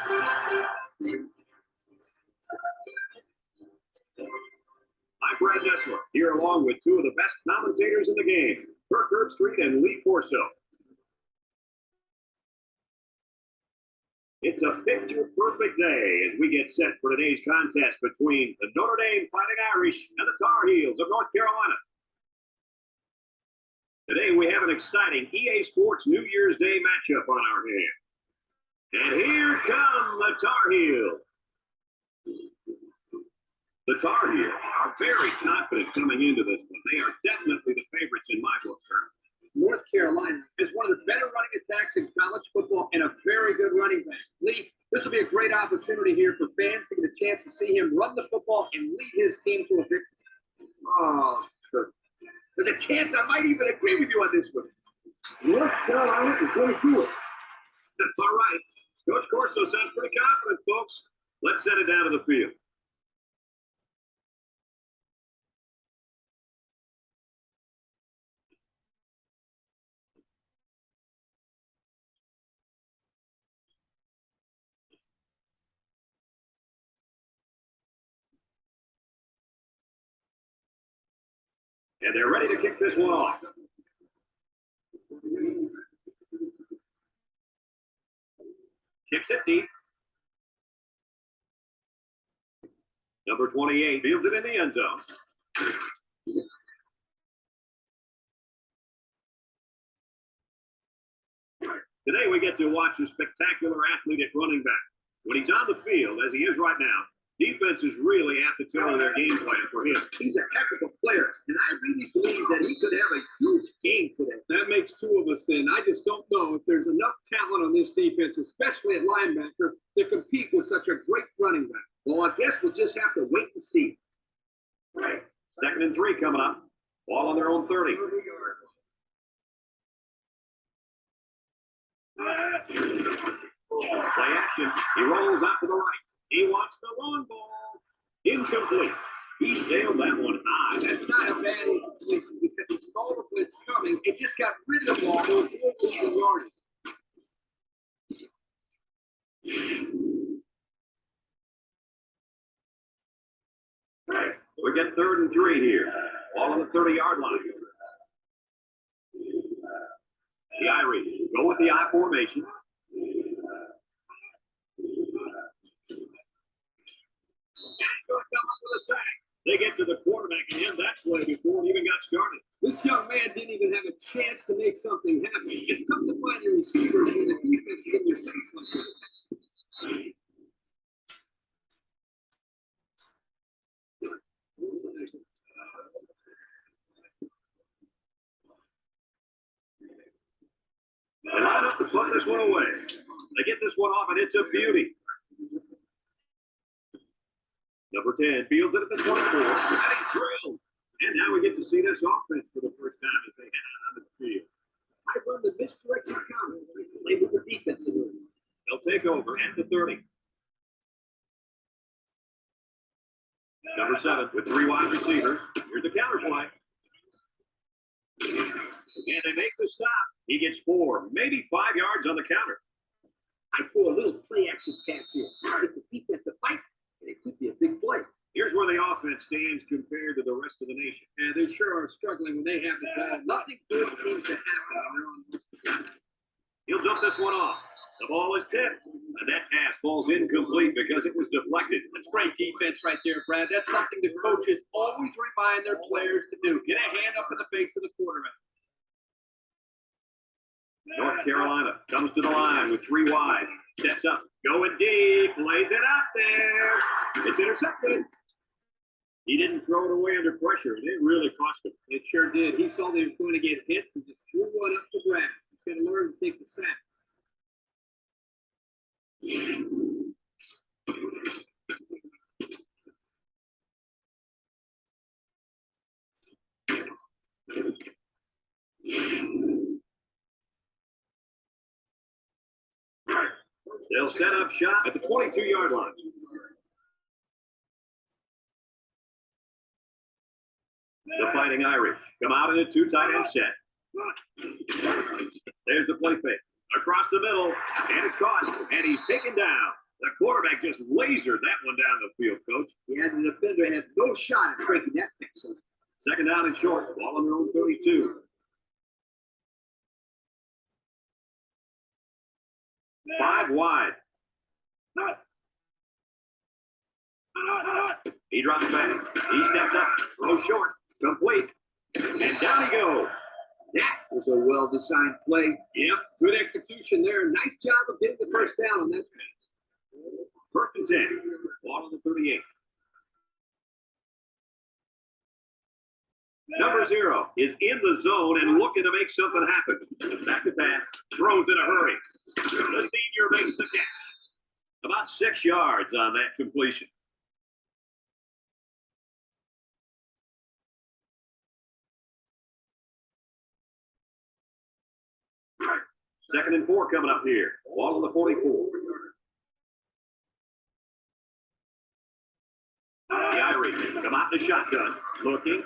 I'm Brad Nessler, here along with two of the best commentators in the game, Kirk Herbstreit and Lee Corso. It's a picture-perfect day as we get set for today's contest between the Notre Dame Fighting Irish and the Tar Heels of North Carolina. Today we have an exciting EA Sports New Year's Day matchup on our hands. And here come the Tar Heels. The Tar Heels are very confident coming into this one. They are definitely the favorites in my book, sir. North Carolina is one of the better running attacks in college football and a very good running back. Lee, this will be a great opportunity here for fans to get a chance to see him run the football and lead his team to a victory. Oh, sure. There's a chance I might even agree with you on this one. North Carolina is going to do it. That's all right. Coach Corso sounds pretty confident, folks. Let's send it down to the field. And they're ready to kick this one off. Kicks it deep. Number 28 fields it in the end zone. Today we get to watch a spectacular athlete at running back. When he's on the field, as he is right now, defense is really at the tail of their game plan for him. He's a heck of a player, and I really believe that he could have a huge game today. That makes two of us then. I just don't know if there's enough talent on this defense, especially at linebacker, to compete with such a great running back. Well, I guess we'll just have to wait and see. Right. 2nd and 3 coming up. Ball on their own 30. Play action. He rolls out to the right. He wants the long ball. Incomplete. He sailed that one high. That's not a bad situation because he saw the blitz coming and just got rid of the ball before losing yardage. We get 3rd and 3 here. Ball on the 30-yard line. The Irish go with the I formation. Going to come up with a sack. They get to the quarterback and end that play before it even got started. This young man didn't even have a chance to make something happen. It's tough to find your receivers when the defense is in your face like that. They line up to put this one away. They get this one off, and it's a beauty. Number 10 fields it at the 24, and he's drilled. And now we get to see this offense for the first time as they head out on the field. I run the misdirection counter. Play with the defense a little. They'll take over at the 30. Number 7 with 3 wide receivers. Here's the counter play. And they make the stop. He gets 4, maybe 5 yards on the counter. I throw a little play action pass here. Get the defense to fight, and it could be a big play. Here's where the offense stands compared to the rest of the nation. And they sure are struggling when they have the ball. Nothing good seems to happen when they're on this. He'll dump this one off. The ball is tipped. And that pass falls incomplete because it was deflected. That's great defense right there, Brad. That's something the coaches always remind their players to do. Get a hand up in the face of the quarterback. North Carolina comes to the line with 3 wide. Steps up, going deep, lays it out there. It's intercepted. He didn't throw it away under pressure, and it really cost him. It sure did. He saw they were going to get hit and just threw one up to Brad. He's going to learn to take the sack. They'll set up shop at the 22-yard line. The Fighting Irish come out in a 2 tight end set. There's the play fake. Across the middle, and it's caught, and he's taken down. The quarterback just lasered that one down the field, Coach. Yeah, the defender had no shot at breaking that thing. So Second down and short. Ball on their own 32. 5 wide. He drops back. He steps up. Throws short. Complete. And down he goes. that was a well-designed play. Yep, good execution there. Nice job of getting the first down on that pass. First and 10. Ball on the 38. Number 0 is in the zone and looking to make something happen. Back to pass. Throws in a hurry. The senior makes the catch. About 6 yards on that completion. Second and 4 coming up here. Ball on the 44. The Irish come out in the shotgun. Looking.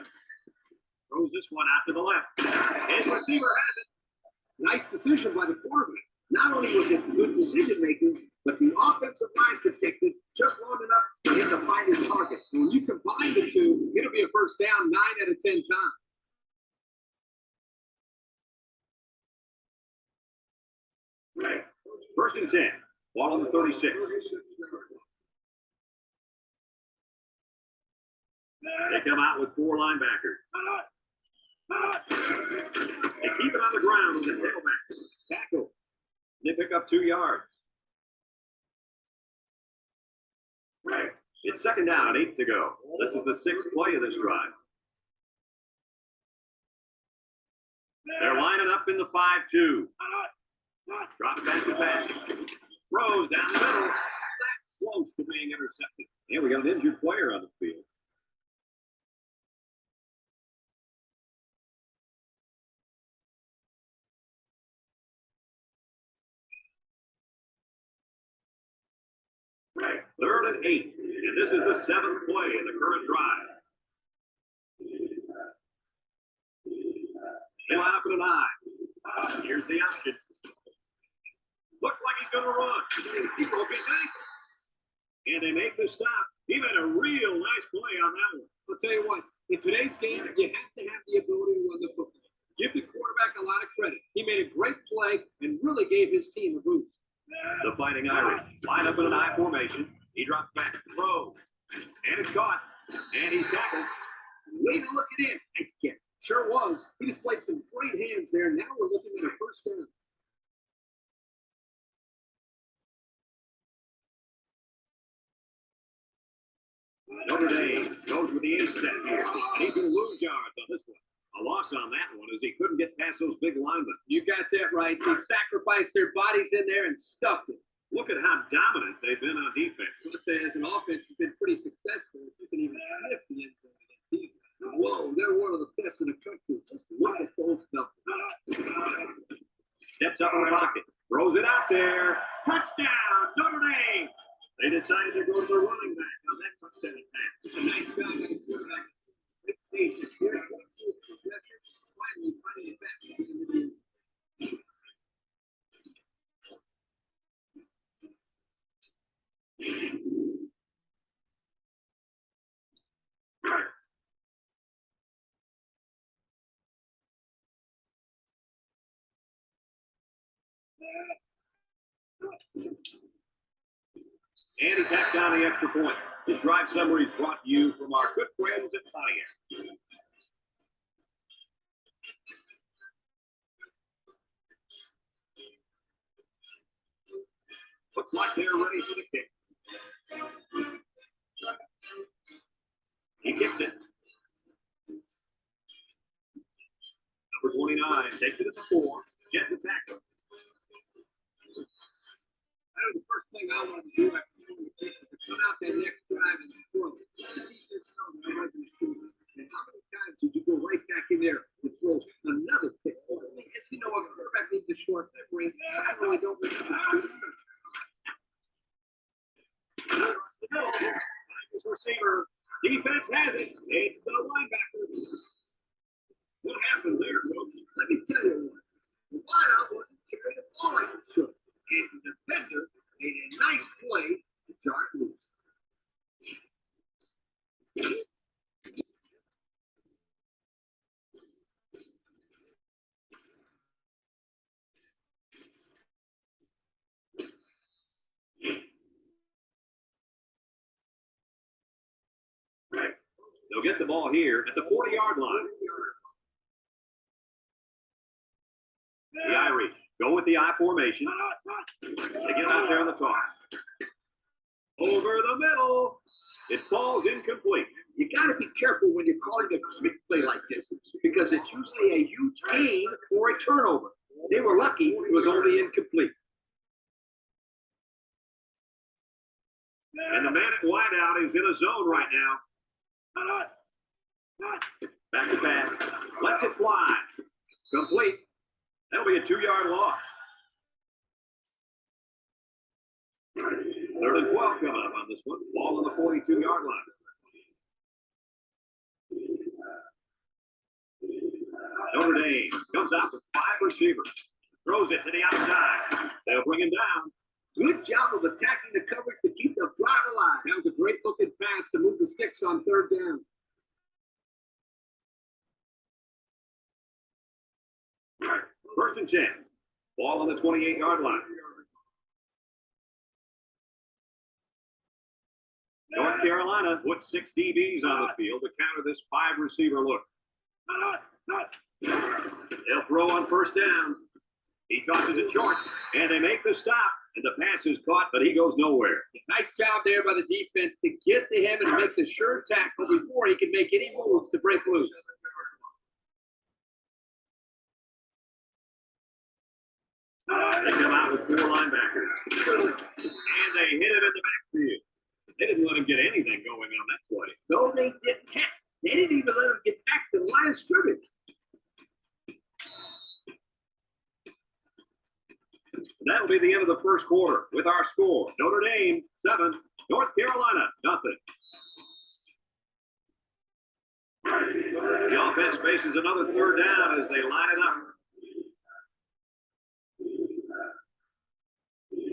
Throws this one out to the left. His receiver has it. Nice decision by the quarterback. Not only was it good decision making, but the offensive line protected just long enough for him to find his target. And when you combine the two, it'll be a first down 9 out of 10 times. Right. First and 10. Ball on the 36. They come out with 4 linebackers. They keep it on the ground with the tailback. Tackle. They pick up 2 yards. Right. It's second down, 8 to go. This is the 6th play of this drive. They're lining up in the 5-2. Drop back to pass. Throws down the middle. That's close to being intercepted. And we got an injured player on the field. Right. 3rd and 8. And this is the 7th play in the current drive. They line up in an eye. Here's the option. Looks like he's going to run. He broke his ankle. And they make the stop. He made a real nice play on that one. I'll tell you what, in today's game, you have to have the ability to run the football. Give the quarterback a lot of credit. He made a great play and really gave his team a boost. The Fighting Irish line up in an I formation. He drops back, throws, and it's caught. And he's tackled. Way to look it in. Nice catch. Sure was. He displayed some great hands there. Now we're looking at a first down. Notre Dame goes with the inset here. And he's going to lose yards on this one. A loss on that one as he couldn't get past those big linemen. You got that right. They sacrificed their bodies in there and stuffed it. Look at how dominant they've been on defense. Let's say as an offense, you've been pretty successful. You can even sniff the end zone against these guys. Whoa, they're one of the best in the country. Just look at those numbers. Steps up in the pocket. Throws it out there. Touchdown, Notre Dame. They decided to go to the running back on that touchdown pass. It's a nice job by the quarterback. Great patience here. Finally finding it back. And he tacks on the extra point. This drive summary is brought to you from our good friends at Pontiac. Looks like they're ready for the kick. He kicks it. Number 29 takes it at the 4. Jet the tackle. That was the first thing I wanted to do after throwing the kick was to come out that next drive and score. The defense knows that wasn't a shooter. And how many times did you go right back in there and throw another pick? As you know, a quarterback needs a short memory. I really don't think he's a shooter. This receiver. Defense has it. It's the linebacker. What happened there, Coach? Let me tell you what. The wideout wasn't carrying the ball like it should. And the defender made a nice play He'll get the ball here at the 40-yard line. The Irish go with the I formation. They get out there on the toss. Over the middle. It falls incomplete. You got to be careful when you're calling a trick play like this because it's usually a huge gain or a turnover. They were lucky it was only incomplete. And the man at wideout is in a zone right now. Back to pass. Lets it fly. Complete. That'll be a 2-yard loss. 3rd and 12 coming up on this one. Ball on the 42-yard line. Notre Dame comes out with 5 receivers. Throws it to the outside. They'll bring him down. Good job of attacking the coverage to keep the drive alive. That was a great looking pass to move the sticks on 3rd down. First and 10. Ball on the 28-yard line. North Carolina puts 6 DBs on the field to counter this 5-receiver look. They'll throw on 1st down. He tosses it short, and they make the stop. And the pass is caught, but he goes nowhere. Nice job there by the defense to get to him and make the sure tackle before he can make any moves to break loose. They come out with 4 linebackers. And they hit it in the backfield. They didn't let him get anything going on that play. No, they didn't. They didn't even let him get back to the line of scrimmage. That'll be the end of the first quarter with our score. Notre Dame 7, North Carolina nothing. The offense faces another 3rd down as they line it up.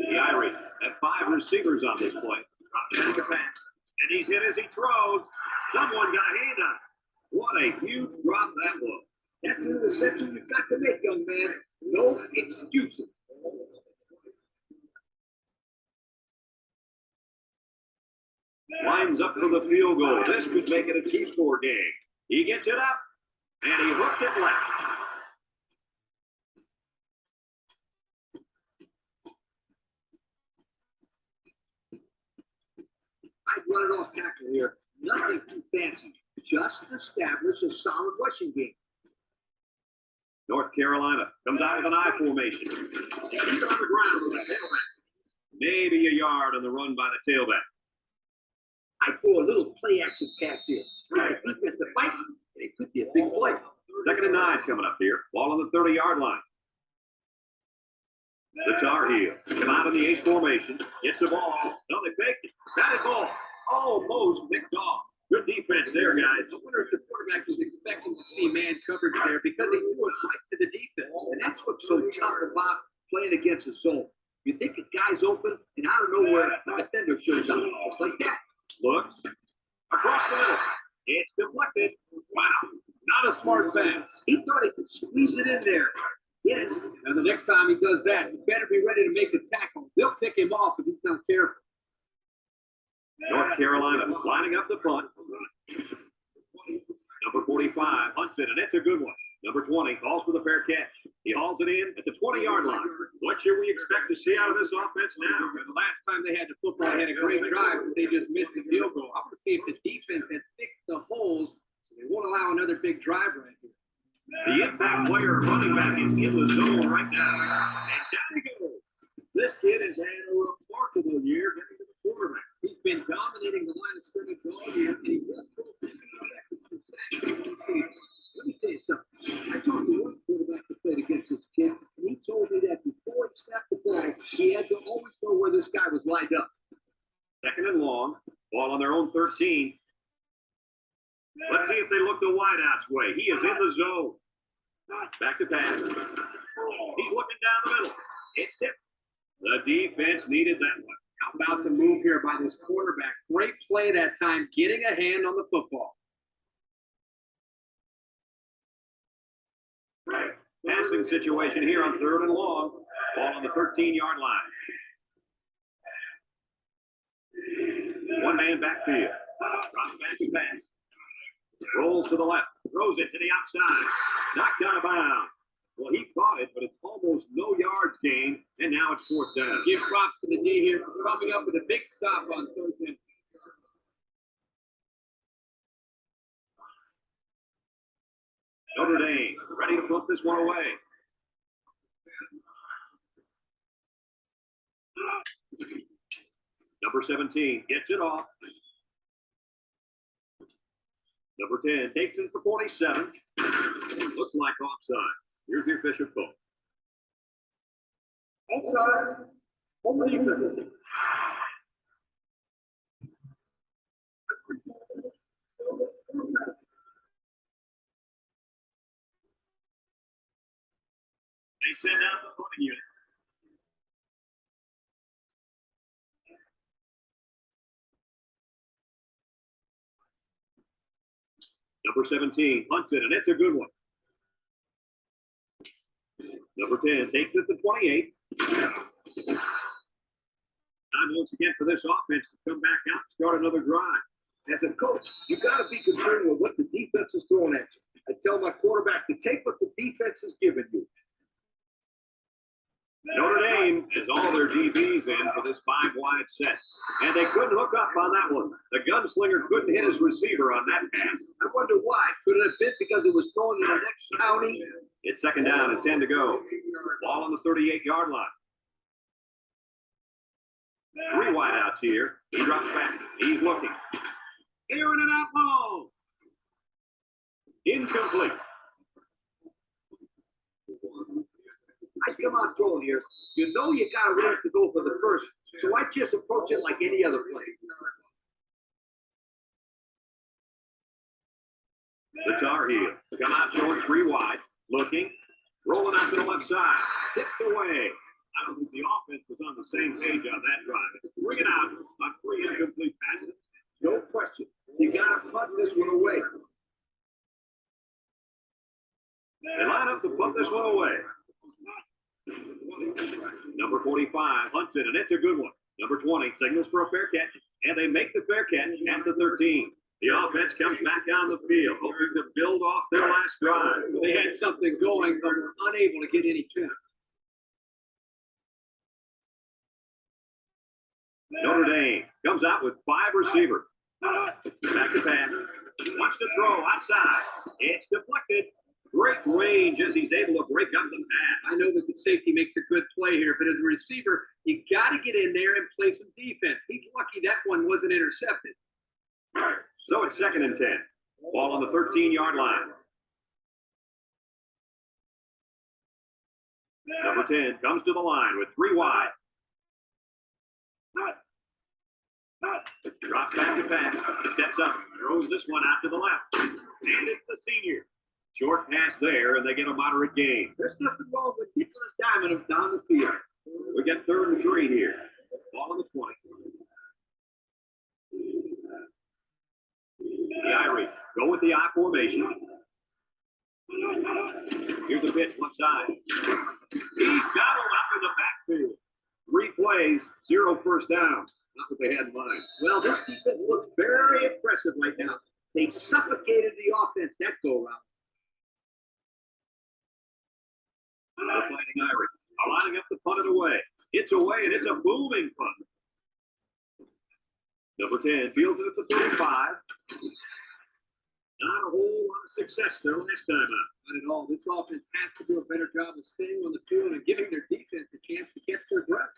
The Irish have 5 receivers on this play. Back to pass. And he's hit as he throws. Someone got a hand on it. What a huge drop that was. That's an interception you've got to make, young man. No excuses. Lines up for the field goal. This could make it a 2-score game. He gets it up, and he hooked it left. I'd run it off tackle here. Nothing too fancy. Just establish a solid rushing game. North Carolina comes out with an I formation. He's on the ground with the tailback. Maybe a yard on the run by the tailback. I throw a little play action pass here. Defense to fight, and it could be a big play. 2nd and 9 coming up here. Ball on the 30-yard line. The Tar Heels come out in the Ace formation. Gets the ball. No, they faked it. Batted ball. Almost picked off. Good defense there, guys. I wonder if the quarterback was expecting to see man coverage there because he threw it right to the defense. And that's what's so tough about playing against a zone. You think a guy's open, and out of nowhere, the defender shows up. Just like that. Looks. Across the middle. It's deflected. Wow. Not a smart pass. He thought he could squeeze it in there. Yes. And the next time he does that, he better be ready to make the tackle. They'll pick him off if he's not careful. North Carolina lining up the punt. Number 45 hunts it, and it's a good one. Number 20 calls for the fair catch. He hauls it in at the 20-yard line. What should we expect to see out of this offense now? The last time they had the football, they had a great drive, but they just missed the field goal. I want to see if the defense has fixed the holes so they won't allow another big drive right here. The impact player running back is in the zone right now. And down he goes. This kid has had a remarkable year getting to the quarterback. He's been dominating the line of scrimmage all year, and he just broke the seconds for sacks. Let me tell you something. I talked to one quarterback that played against this kid, and he told me that before he snapped the ball, he had to always know where this guy was lined up. 2nd and long. Ball on their own 13. Let's see if they look the wideout's way. He is in the zone. Back to pass. He's looking down the middle. It's tipped. The defense needed that one. How about the move here by this quarterback? Great play that time, getting a hand on the football. Passing situation here on 3rd and long. Ball on the 13-yard line. One man backfield. Drops back to pass. Rolls to the left. Throws it to the outside. Knocked out of bounds. Well, he caught it, but it's almost no yards gained, and now it's fourth down. Give props to the D here for coming up with a big stop on third down. Notre Dame ready to put this one away. Number 17 gets it off. Number 10 takes it for 47. Looks like offside. Here's the official call. Offside. Home defense. They send out the punting unit. Number 17 punts it, and it's a good one. Number 10 takes it to 28. Time once again for this offense to come back out and start another drive. As a coach, you got to be concerned with what the defense is throwing at you. I tell my quarterback to take what the defense is giving you. Notre Dame has all their DBs in for this 5-wide set. And they couldn't hook up on that one. The gunslinger couldn't hit his receiver on that pass. I wonder why. Could it have been because it was thrown to the next county? It's second down and 10 to go. Ball on the 38-yard line. 3 wideouts here. He drops back. He's looking. Clearing it out long. Incomplete. I come out throwing here. You know you got a right to go for the first, so I just approach it like any other play. The Tar Heels come out showing 3 wide. Looking. Rolling out to the left side. Tipped away. I don't think the offense was on the same page on that drive. It's 3 and out on 3 incomplete passes. No question. You got to punt this one away. They line up to punt this one away. Number 45 hunts it, and it's a good one. Number 20 signals for a fair catch, and they make the fair catch at the 13. The offense comes back on the field, hoping to build off their last drive. They had something going, but were unable to get any points. Notre Dame comes out with 5 receivers. Back to pass. Wants to throw outside. It's deflected. Great range as he's able to break up the pass. I know that the safety makes a good play here, but as a receiver, you got to get in there and play some defense. He's lucky that one wasn't intercepted. So it's second and 10. Ball on the 13-yard line. Number 10 comes to the line with 3 wide. Drops back to pass. Steps up. Throws this one out to the left. And it's the senior. Short pass there, and they get a moderate gain. There's nothing wrong with kicking a diamond down the field. We get 3rd and 3 here. Ball on the 20. The Irish go with the I formation. Here's the pitch, left side. He's got him up in the backfield. 3 plays, 0 first downs. Not what they had in mind. Well, this defense looks very impressive right now. They suffocated the offense that go-round. The Fighting Irish are lining up to punt it away. It's away, and it's a booming punt. Number 10 fields it at the 35. Not a whole lot of success there last time out. Not at all. This offense has to do a better job of staying on the field and giving their defense a chance to catch their breath.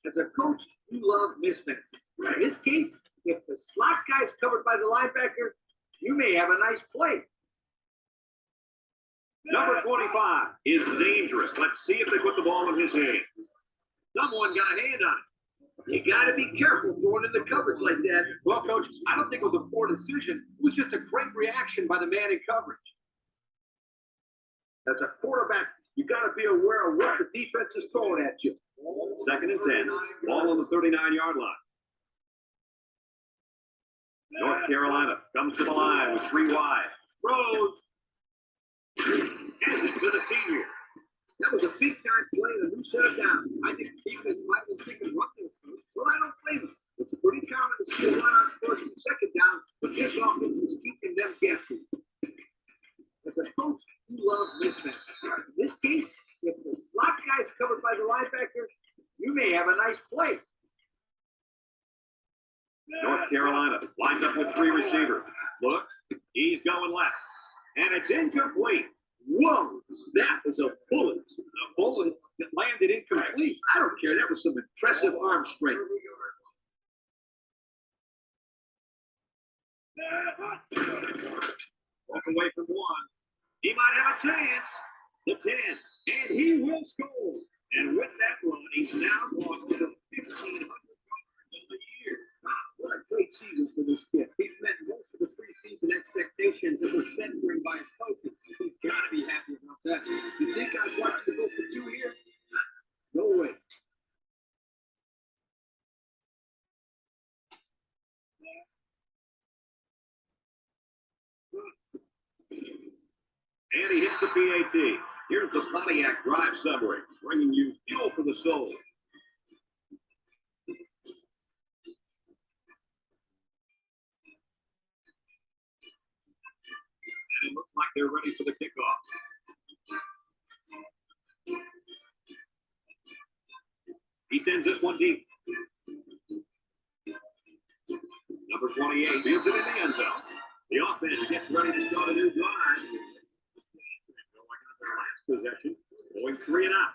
As a coach, you love mismatch. In this case, if the slot guy is covered by the linebacker, you may have a nice play. Number 25 is dangerous. Let's see if they put the ball in his hand. Someone got a hand on it. You got to be careful throwing in the coverage like that. Well, Coach, I don't think it was a poor decision. It was just a great reaction by the man in coverage. As a quarterback, you got to be aware of what the defense is throwing at you. Second and 10. Ball on the 39-yard line. North Carolina comes to the line with 3 wide. Throws. Hands it to the senior. That was a big-time play, and who set it down? I think the defense might have been thinking run this. Well, I don't blame them. It's pretty common to see a run on first and second down, but but this offense is keeping them guessing. As a coach, you love mismatch. In this case, if the slot guy is covered by the linebacker, you may have a nice play. North Carolina lines up with 3 receivers. Look, he's going left. And it's incomplete. Whoa, that was a bullet. A bullet that landed incomplete. I don't care. That was some impressive arm strength. Walk away from 1. He might have a chance. The 10. And he will score. And with that run, he's now gone over 1,500 yards in the year. What a great season for this kid. He's met most of the preseason expectations that were set for him by his coaches. He's got to be happy about that. You think I'd watch you go for 2 here? No way. And he hits the PAT. Here's the Pontiac Drive Subway, bringing you fuel for the soul. And it looks like they're ready for the kickoff. He sends this one deep. Number 28 fields it in the end zone. The offense gets ready to start a new drive. Going on their last possession, going 3 and out.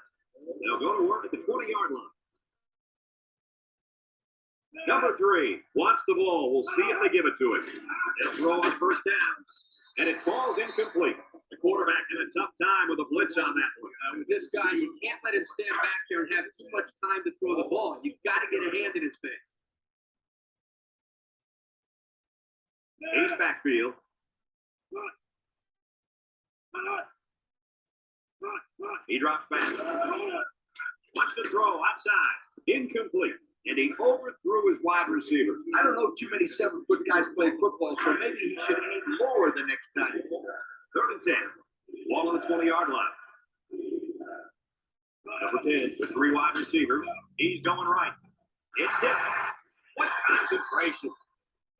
They'll go to work at the 20-yard line. Number 3 wants the ball. We'll see if they give it to him. They'll throw on first down, and it falls incomplete. The quarterback in a tough time with a blitz on that one. With this guy, you can't let him stand back there and have too much time to throw the ball. You've got to get a hand in his face. Ace backfield. He drops back. Wants to throw outside. Incomplete. And he overthrew his wide receiver. I don't know too many 7-foot guys play football, so maybe he should aim lower the next time. 3rd and 10. Ball on the 20-yard line. Number 10 with 3 wide receivers. He's going right. It's tipped. What concentration.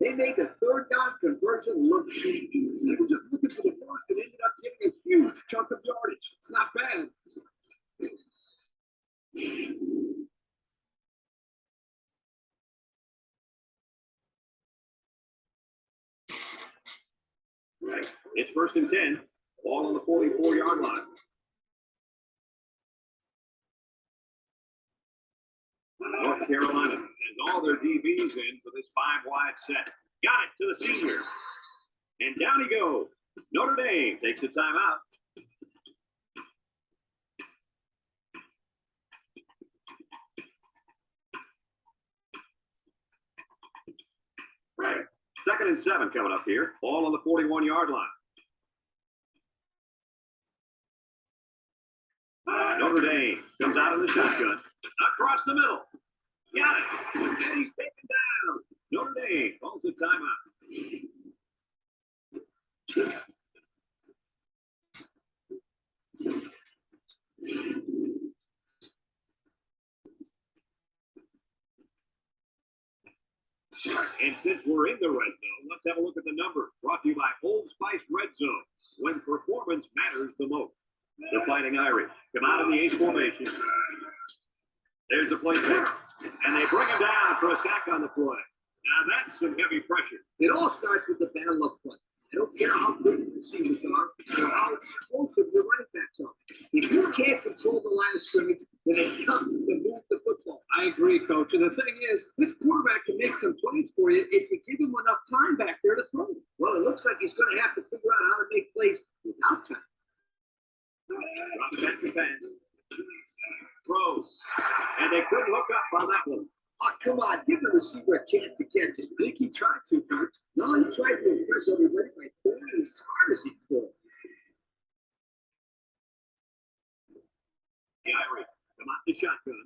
They made the 3rd down conversion look too easy. They were just looking for the first and ended up getting a huge chunk of yardage. It's not bad. It's 1st and 10. Ball on the 44-yard line. North Carolina has all their DBs in for this 5-wide set. Got it to the senior. And down he goes. Notre Dame takes a timeout. Right. 2nd and 7 coming up here. Ball on the 41-yard line. Notre Dame comes out in the shotgun. Across the middle. Got it. And he's taken down. Notre Dame calls a timeout. And since we're in the red zone, let's have a look at the numbers. Brought to you by Old Spice Red Zone, when performance matters the most. The Fighting Irish come out in the ace formation. There's a play there. And they bring him down for a sack on the play. Now that's some heavy pressure. It all starts with the battle up front. I don't care how good the receivers are or how explosive the running backs are. If you can't control the line of scrimmage, then it's tough to move the football. I agree, Coach. And the thing is, this quarterback can make some plays for you if you give him enough time back there to throw. Well, it looks like he's going to have to figure out how to make plays without time. Drop back to pass. Throws. And they couldn't hook up on that one. Oh, come on. Give the receiver a chance to catch it. I think he tried to, Coach. No, he tried to impress everybody by throwing as hard as he could. The Irish come out the shotgun.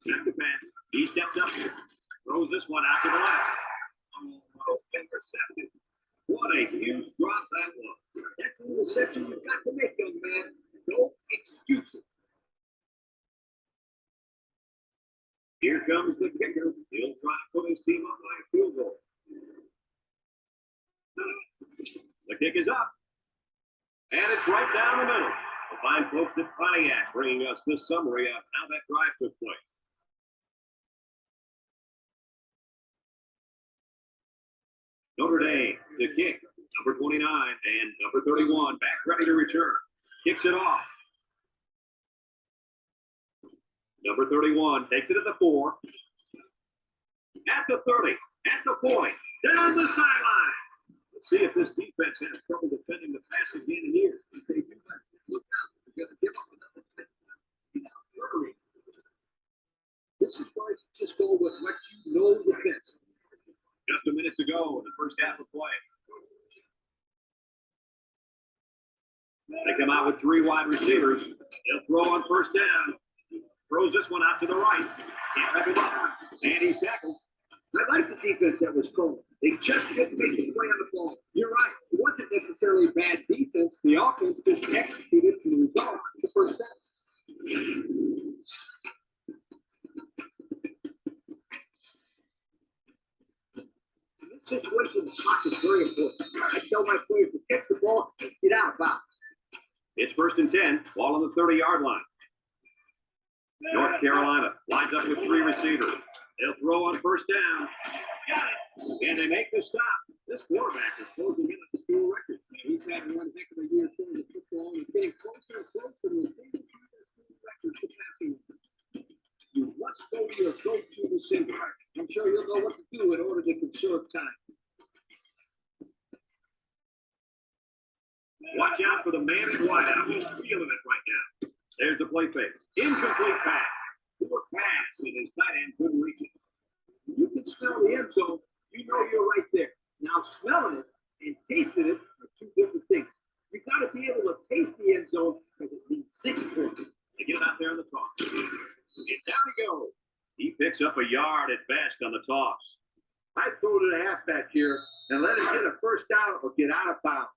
Back to pass. He steps up. Throws this one out to the left. Almost intercepted. What a huge drop that was. That's an interception you've got to make, young man. No excuses. Here comes the kicker. He'll try to put his team up by a field goal. kick is up. And it's right down the middle. The fine folks at Pontiac bringing us this summary of how that drive took place. Notre Dame to kick. Number 29 and number 31 back ready to return. Kicks it off. Number 31 takes it at the 4. At the 30. At the point. Down the sideline. Let's see if this defense has trouble defending the pass again here. If they do that, look out. They're going to give up another 10. This is why you just go with what you know the best. Just a minute to go in the first half of play. They come out with 3 wide receivers. They'll throw on first down. Throws this one out to the right. Can't wrap him up. And he's tackled. I like the defense that was cold. They just couldn't make the play on the ball. You're right. It wasn't necessarily bad defense. The offense just executed to resolve the first down. In this situation, the clock is very important. I tell my players to catch the ball and get out of bounds. It's first and 10. Ball on the 30-yard line. North Carolina lines up with 3 receivers. They'll throw on first down. Got it. And they make the stop. This quarterback is closing in at the school record. He's had one heck of a year throwing the football. He's getting closer and closer to the single school record for passing. You must go to your go-to receiver. I'm sure you'll know what to do in order to conserve time. Watch out for the man in wideout. He's feeling it right now. There's the play fake. Incomplete pass. Poor pass, and his tight end couldn't reach it. You can smell the end zone. You know you're right there. Now, smelling it and tasting it are 2 different things. You got to be able to taste the end zone because it means 6 points. They get it out there on the toss. And down he goes. He picks up a yard at best on the toss. I throw to the halfback here and let him get a first down or get out of bounds.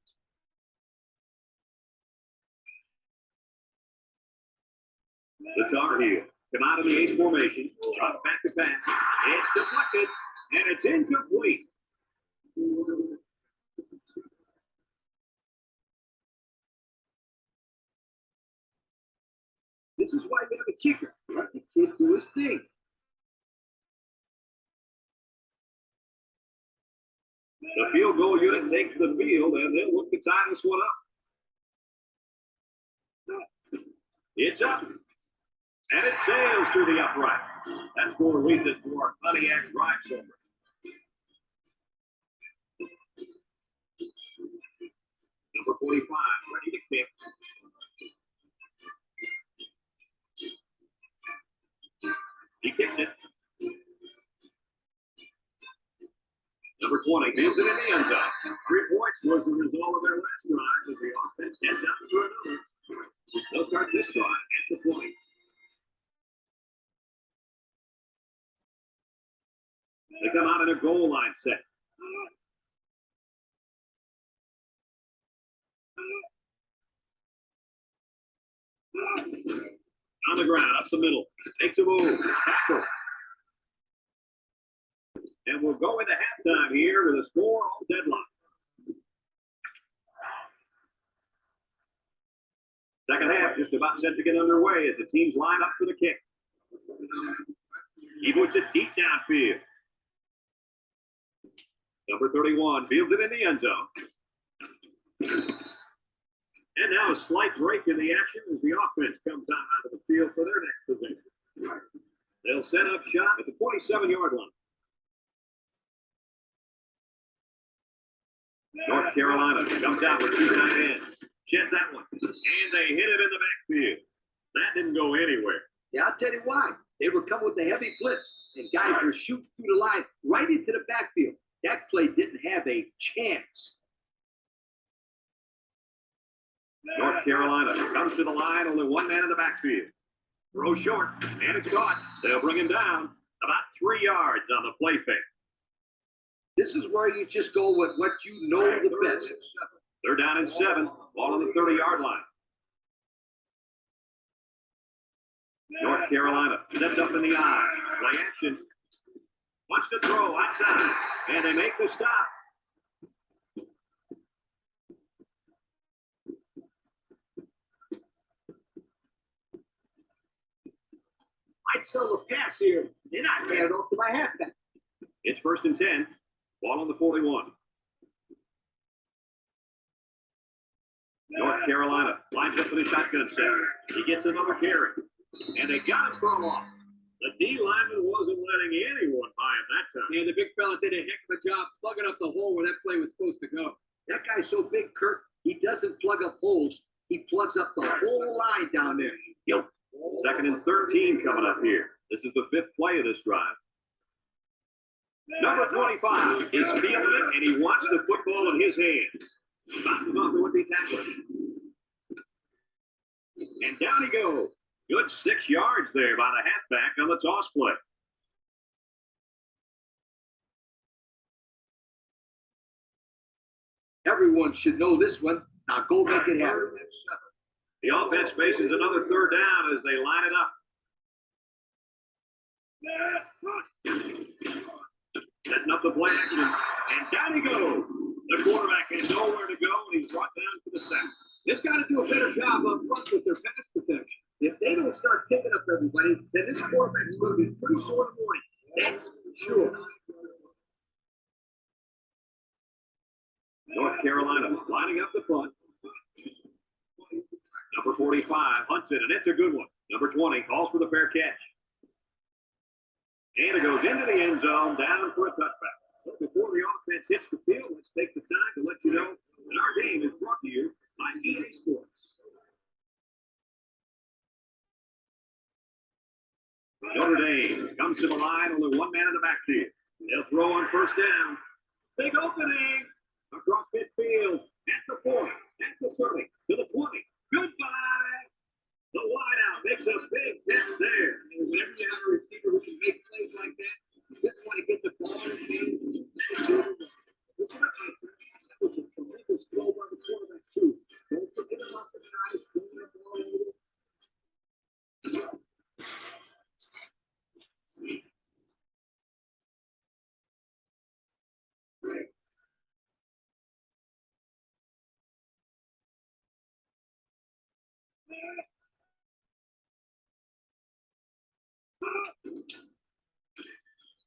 The Tar Heels come out of the H formation, drop back to pass. It's deflected, and it's incomplete. This is why you have a kicker. Let the kid do his thing. The field goal unit takes the field, and they'll look to tie this one up. It's up. And it sails through the upright. That's more weakness for our Pontiac drive shoulder. Number 45, ready to kick. He kicks it. Number 20 fields it in the end zone. 3 points was the result of their last drive as the offense heads out for another. They'll start this drive at the point. They come out in a goal line set. On the ground, up the middle. Takes a move. Tackle. And we'll go into halftime here with a score all deadlock. Second half just about set to get underway as the teams line up for the kick. He puts it deep downfield. Number 31 fields it in the end zone. And now a slight break in the action as the offense comes out of the field for their next position. They'll set up shop at the 27-yard line. North Carolina comes out with 2 tight ends. Sheds that one. And they hit it in the backfield. That didn't go anywhere. Yeah, I'll tell you why. They were coming with the heavy blitz, and guys were shooting through the line right into the backfield. That play didn't have a chance. North Carolina comes to the line, only 1 man in the backfield. Throw short, and it's caught. They'll bring him down about 3 yards on the play fake. This is where you just go with what you know the best. They're down in 7, ball on the 30-yard line. North Carolina sets up in the eye. Play action. Wants to throw outside, and they make the stop. might sell the pass here. Then I hand it off to my halfback. It's 1st and 10. Ball on the 41. North Carolina lines up in a shotgun set. He gets another carry. And they got him thrown off. The D lineman wasn't letting anyone by him that time. Yeah, the big fella did a heck of a job plugging up the hole where that play was supposed to go. That guy's so big, Kurt, he doesn't plug up holes. He plugs up the whole line down there. Yo. 2nd and 13 coming up here. This is the 5th play of this drive. Number 25 is fielding it, and he wants the football in his hands. Bounces off the would-be tackler. And down he goes. Good 6 yards there by the halfback on the toss play. Everyone should know this one. Now go make it happen. The offense faces another 3rd down as they line it up. Setting up the play action, and down he goes. The quarterback has nowhere to go, and he's brought down to the sack. They've got to do a better job up front with their pass protection. If they don't start picking up everybody, then this quarterback is going to be pretty sore in the morning. That's sure. North Carolina lining up the front. Number 45 hunts it, and it's a good one. Number 20 calls for the fair catch. And it goes into the end zone, down for a touchback. But before the offense hits the field, let's take the time to let you know that our game is brought to you by EA Sports. Notre Dame comes to the line, only one man in the backfield. They'll throw on 1st down. Big opening across midfield, at the 40, at the 30, to the 20. Goodbye. The wideout makes a big catch there. And whenever you have a receiver who can make plays like that, you just want to get the ball in his hands. That was a tremendous throw by the quarterback, too. Don't forget about the guys throwing the ball over.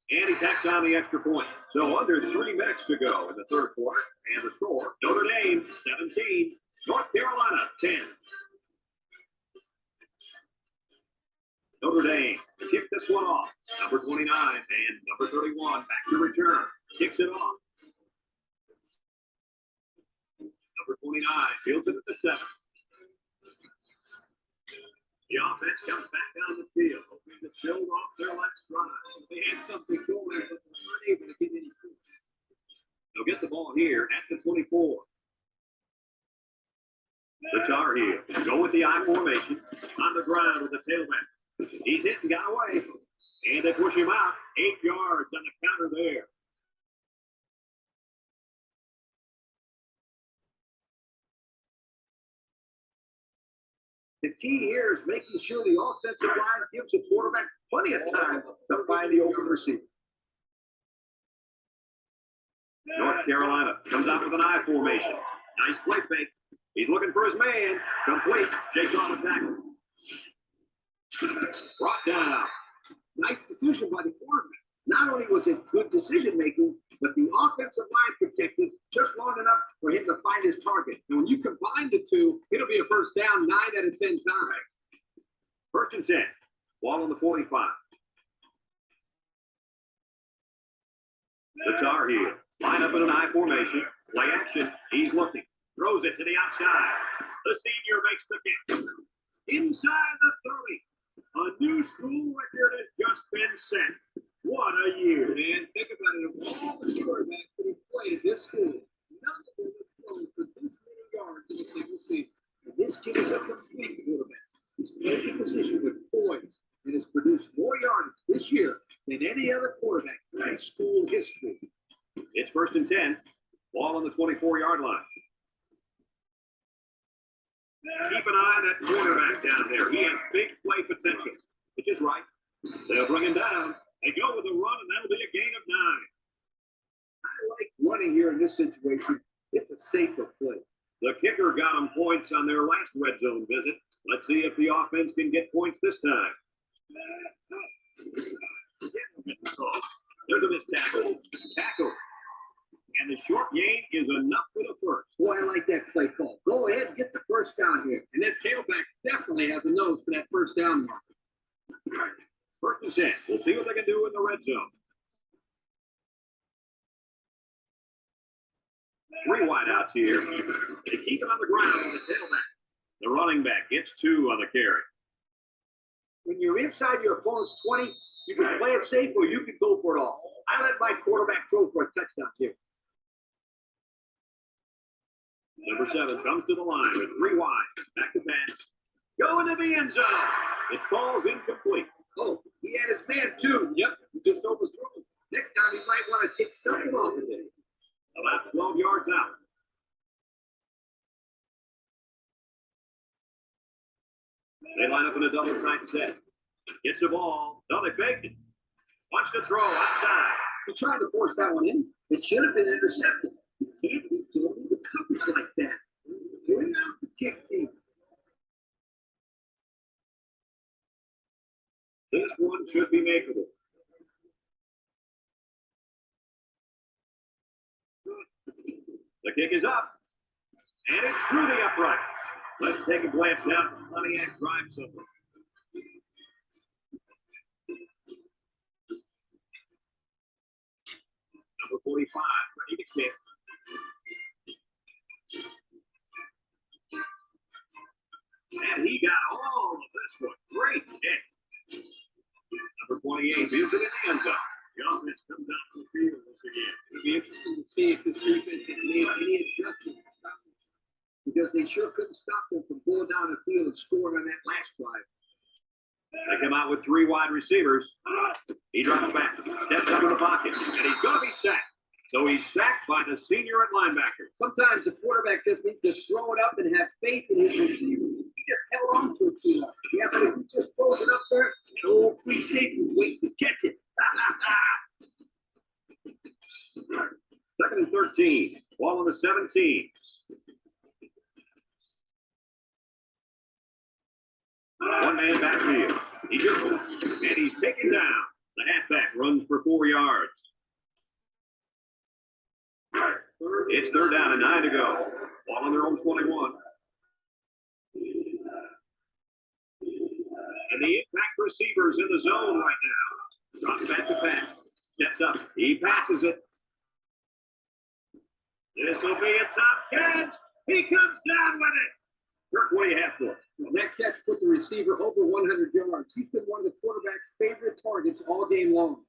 And he tacks on the extra point. So under 3 minutes to go in the 3rd quarter. And the score, Notre Dame 17, North Carolina 10. Notre Dame kicked this one off. Number 29 and number 31 back to return. Kicks it off. Number 29 fields it at the 7. The offense comes back down the field, hoping to build off their last drive. They had something going, but they weren't able to get any points. They'll get the ball here at the 24. The Tar Heels go with the I formation on the ground with the tailback. He's hit and got away. And they push him out. 8 yards on the counter there. The key here is making sure the offensive line gives the quarterback plenty of time to find the open receiver. North Carolina comes out with an I formation. Nice play fake. He's looking for his man. Complete. Jakes on the tackle. Brought down. Nice decision by the quarterback. Not only was it good decision making, but the offensive line protected just long enough for him to find his target. And when you combine the two, it'll be a 1st down 9 out of 10 times. 1st and 10. Ball on the 45. The Tar Heels line up in an I formation. Play action. He's looking. Throws it to the outside. The senior makes the catch. Inside the 30. A new school record has just been set. What a year. Man, think about it. Of all the quarterbacks that have played at this school, none of them have thrown for this many yards in a single season. And this kid is a complete quarterback. He's played the position with poise and has produced more yardage this year than any other quarterback in school history. It's 1st and 10. Ball on the 24-yard line. Keep an eye on that quarterback down there. He has big play potential, which is right. They'll bring him down. They go with a run, and that'll be a gain of 9. I like running here in this situation. It's a safer play. The kicker got them points on their last red zone visit. Let's see if the offense can get points this time. at the call. There's a missed tackle. Tackle. And the short gain is enough for the first. Boy, I like that play call. Go ahead and get the first down here. And that tailback definitely has a nose for that first down mark. Right. First and 10. We'll see what they can do in the red zone. 3 wideouts here. They keep it on the ground on the tailback. The running back gets 2 on the carry. When you're inside your opponent's 20, you can play it safe or you can go for it all. I let my quarterback throw for a touchdown here. Number 7 comes to the line with 3 wide. Back to pass. Going to the end zone. It falls incomplete. Oh, he had his man too. Yep. He just overthrew him. Next time he might want to take something off of it. About 12 yards out. They line up in a double tight set. Gets the ball. No, they faked it. Wants to throw outside. He tried to force that one in. It should have been intercepted. You can't be doing the coverage like that. Bring out the kick team. This one should be makeable. The kick is up. And it's through the uprights. Let's take a glance down at the Pontiac drive somewhere. Number 45, ready to kick. And he got all of this one. Great kick. Number 28 moves it in the end zone. The offense comes out to the field once again. It'll be interesting to see if this defense has made any adjustments to stop them. Because they sure couldn't stop them from going down the field and scoring on that last drive. They come out with 3 wide receivers. He drops back, steps up in the pocket, and he's going to be sacked. So he's sacked by the senior at linebacker. Sometimes the quarterback just needs to throw it up and have faith in his receivers. He just held on to it too long. Yeah, but if he just throws it up there, the old free safety's waiting to catch it. Second and 13. Ball on the 17. One man backfield. He gets it, and he's taken down. The halfback runs for 4 yards. It's third down and 9 to go. Ball on their own 21. And the impact receivers in the zone right now. Drops back to pass. Steps up. He passes it. This will be a top catch. He comes down with it. Kirk, what do you have for it? Well, that catch put the receiver over 100 yards. He's been one of the quarterback's favorite targets all game long.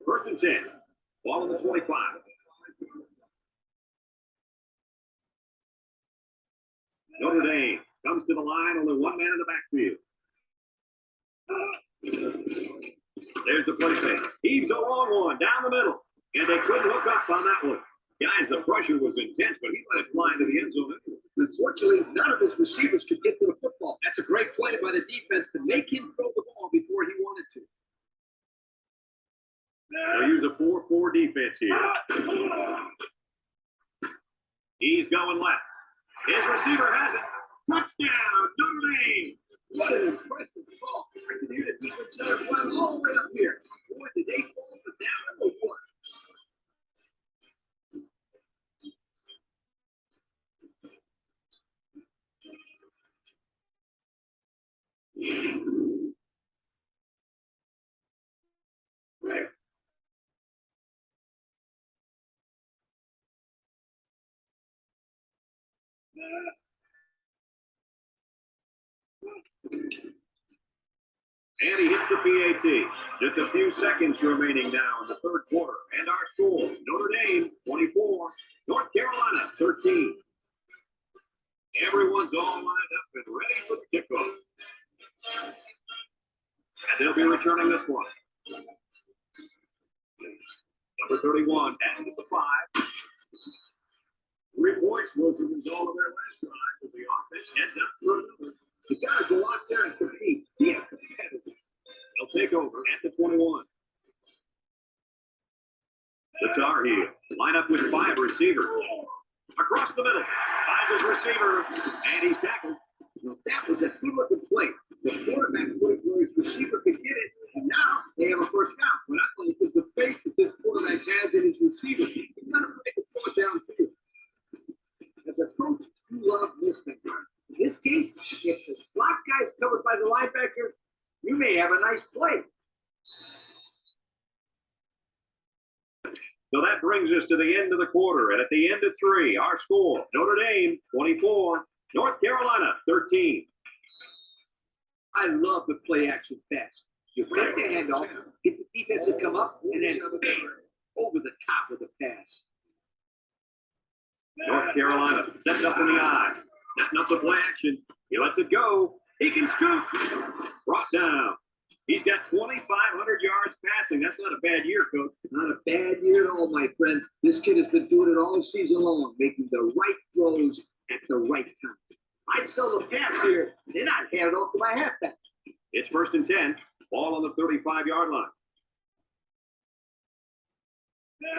First and 10. Ball on the 25. Notre Dame comes to the line, only 1 man in the backfield. There's the play fake. Heaves a long one down the middle, and they couldn't hook up on that one. Guys, the pressure was intense, but he let it fly into the end zone. Unfortunately, none of his receivers could get to the football. That's a great play by the defense to make him throw the ball before he wanted to. They'll use a 4-4 defense here. He's going left. His receiver has it. Touchdown, Notre Dame. What an impressive ball. I can hear the defense run all the way up here. Boy, did they fall for that one or what? And he hits the PAT. Just a few seconds remaining now in the third quarter. And our score, Notre Dame 24, North Carolina 13. Everyone's all lined up and ready for the kickoff. And they'll be returning this one. Number 31 passes it to 5. 3 points was the result of their last drive as the offense heads up for another. You got to go out there and compete. Yeah, They'll take take over at the 21. The Tar Heels line up with 5 receivers. Across the middle, finds his receiver, and he's tackled. Well, that was a good-looking play. The quarterback put it where his receiver could get it, and now they have a first down. What I like is the faith that this quarterback has in his receiver. He's not afraid to throw it downfield. As a coach, you love mismatch. In this case, if the slot guy is covered by the linebacker, you may have a nice play. So that brings us to the end of the quarter. And at the end of 3, our score, Notre Dame 24, North Carolina 13. I love the play-action pass. You take the handoff, get the defense to come up, and then bang, over the top with the pass. North Carolina sets up in the eye. Setting up the play action. He lets it go. He can scoop. Brought down. He's got 2,500 yards passing. That's not a bad year, Coach. Not a bad year at all, my friend. This kid has been doing it all season long, making the right throws at the right time. I'd sell the pass here, and then I'd hand it off to my halfback. It's 1st and 10. Ball on the 35-yard line.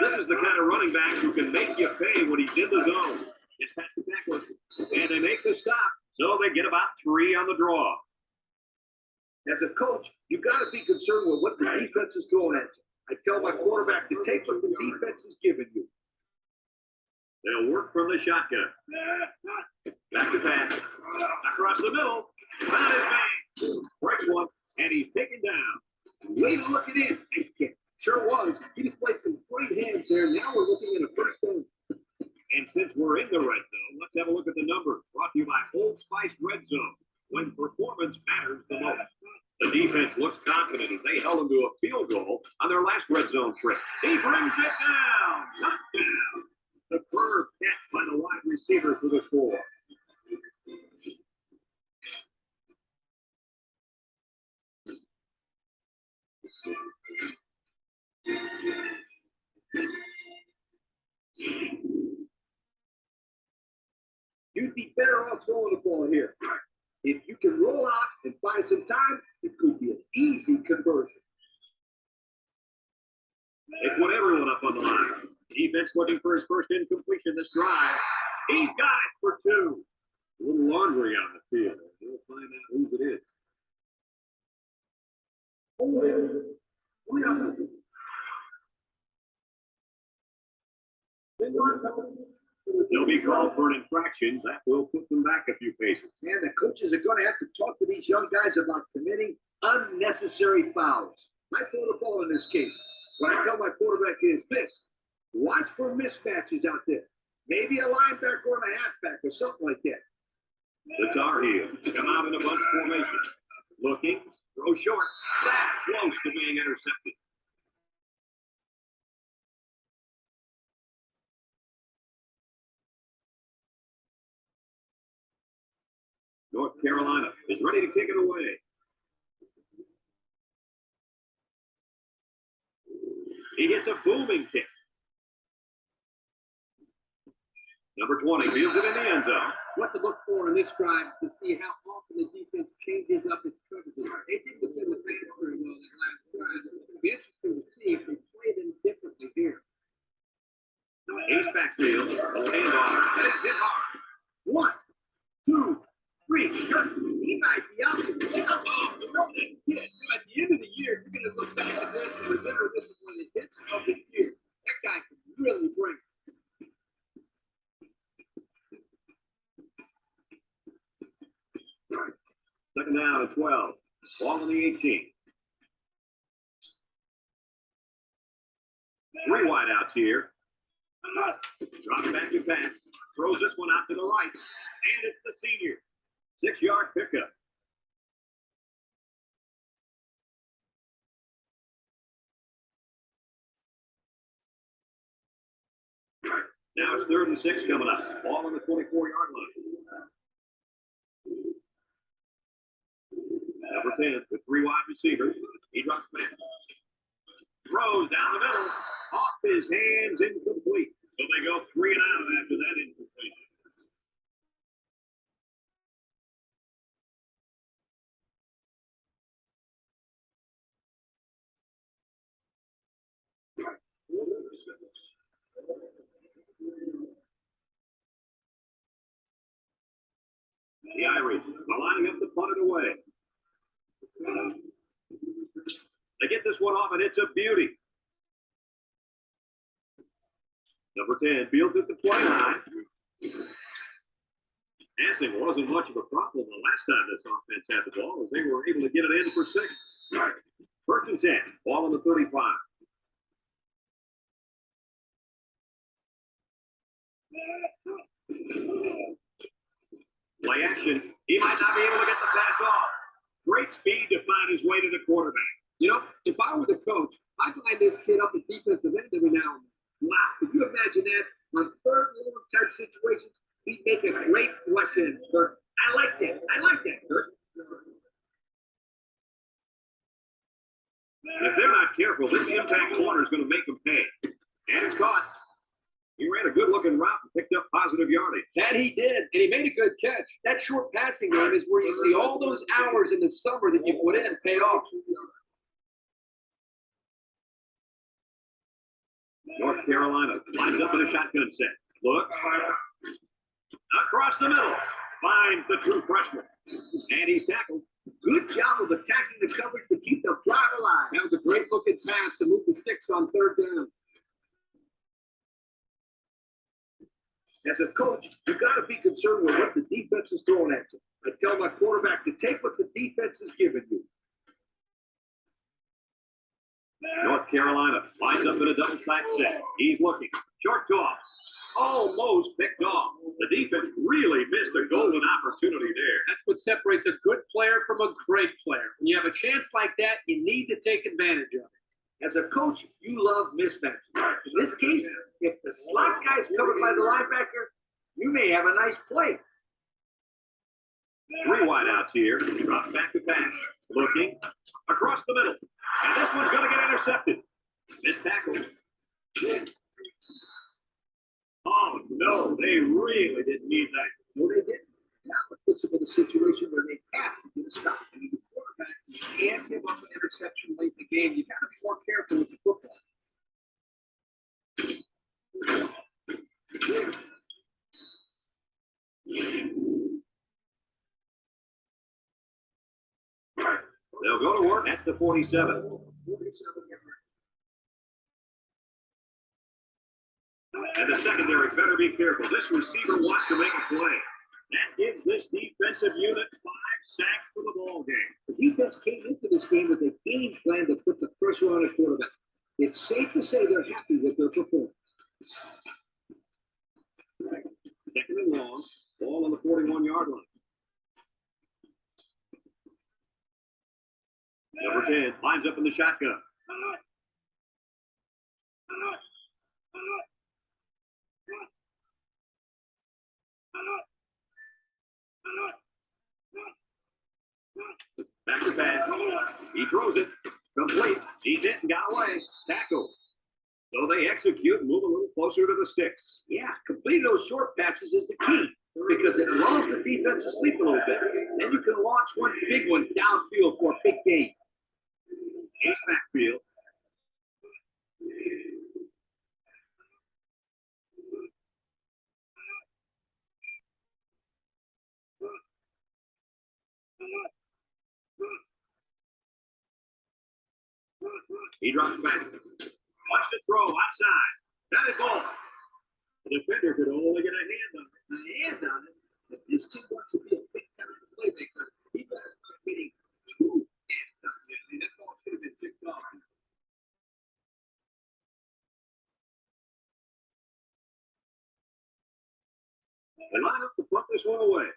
This is the kind of running back who can make you pay when he's in the zone. It's past the tackler, and they make the stop, so they get about 3 on the draw. As a coach, you got to be concerned with what the defense is throwing at you. I tell my quarterback to take what the defense is giving you. They'll work from the shotgun. Back to pass. Across the middle. Found his man. Breaks one, and he's taken down. Way to look it in. Nice kick. Sure was. He displayed some great hands there. Now we're looking at a first down. And since we're in the red zone, let's have a look at the numbers. Brought to you by Old Spice Red Zone, when performance matters the most. The defense looks confident as they held them to a field goal on their last red zone trip. He brings it down. Touchdown. The curve catch by the wide receiver for the score. You'd be better off throwing the ball here. If you can roll out and find some time, it could be an easy conversion. They put everyone up on the line. Defense looking for his first incompletion this drive. He's got it for 2. A little laundry on the field. We'll find out whose it is. They'll be called for an infraction. That will put them back a few paces. And the coaches are going to have to talk to these young guys about committing unnecessary fouls. I throw the ball in this case. What I tell my quarterback is this: watch for mismatches out there. Maybe a linebacker and a halfback or something like that. The Tar Heels come out in a bunch formation. Looking, throw short. That close to being intercepted. North Carolina is ready to kick it away. He hits a booming kick. Number 20 fields it in the end zone. What to look for in this drive is to see how often the defense changes up its coverages. They didn't defend the pass very well that last drive. It's going to be interesting to see if they play them differently here. Ace backfield, a handoff, and it's hit hard. 1, 2, 3. He might be out. Yeah, at the end of the year, you're going to look back at this and remember this is one of the hits of the year. That guy can really bring it. Second down and 12. Ball on the 18. 3 wideouts here. Drops back to pass. Throws this one out to the right. And it's the senior. 6-yard pickup. Now it's 3rd and 6 coming up. Ball on the 24-yard line. Number 10 with 3 wide receivers. He drops back. Throws down the middle. Off his hands, incomplete. So they go 3 and out after that incompletion. The Irish are lining up to punt it away. They get this one off, and it's a beauty. Number 10 fields at the play line. Passing wasn't much of a problem the last time this offense had the ball, as they were able to get it in for 6. First and 10, ball on the 35. Play action. He might not be able to get the pass off. Great speed to find his way to the quarterback. You know, if I were the coach, I'd line this kid up at defensive end every now and then. Wow, could you imagine that? On third and long type situations, he'd make a great rush in, Kurt. I like that. I like that, Kurt. If they're not careful, this impact corner is going to make them pay. And it's caught. He ran a good-looking route and picked up positive yardage. That he did, and he made a good catch. That short passing game is where you see all those hours in the summer that you put in pay off. North Carolina lines up in a shotgun set. Looks. Across the middle. Finds the true freshman. And he's tackled. Good job of attacking the coverage to keep the drive alive. That was a great-looking pass to move the sticks on third down. As a coach, you got to be concerned with what the defense is throwing at you. I tell my quarterback to take what the defense is giving you. North Carolina lines up in a double tight set. He's looking. Short toss. Almost picked off. The defense really missed a golden opportunity there. That's what separates a good player from a great player. When you have a chance like that, you need to take advantage of it. As a coach, you love mismatches. In this case, if the slot guy is covered by the linebacker, you may have a nice play. 3 wideouts here. Drop back to pass. Looking. Across the middle. And this one's going to get intercepted. Missed tackle. Oh, no. They really didn't need that. No, they didn't. Now it puts them in a situation where they have to get a stop. And he's a quarterback. You can't give up an interception late in the game. You got to be more careful with the football. They'll go to work. That's the 47. And the secondary better be careful. This receiver wants to make a play. That gives this defensive unit 5 sacks for the ball game. The defense came into this game with a game plan to put the pressure on a quarterback. It's safe to say they're happy with their performance. Second and long. Ball on the 41-yard line. Number 10 lines up in the shotgun. Back to pass. He throws it. Complete. He's hit and got away. Tackle. So they execute and move a little closer to the sticks. Yeah, completing those short passes is the key because it allows the defense to sleep a little bit. Then you can launch one big one downfield for a big gain. He's backfield. He drops back. Watch the throw outside. Got it ball. The defender could only get a hand on it. If this kid wants to be a big-time playmaker, he better start getting 2 hands on it. I mean, that ball should have been picked off. They line up to put this one away.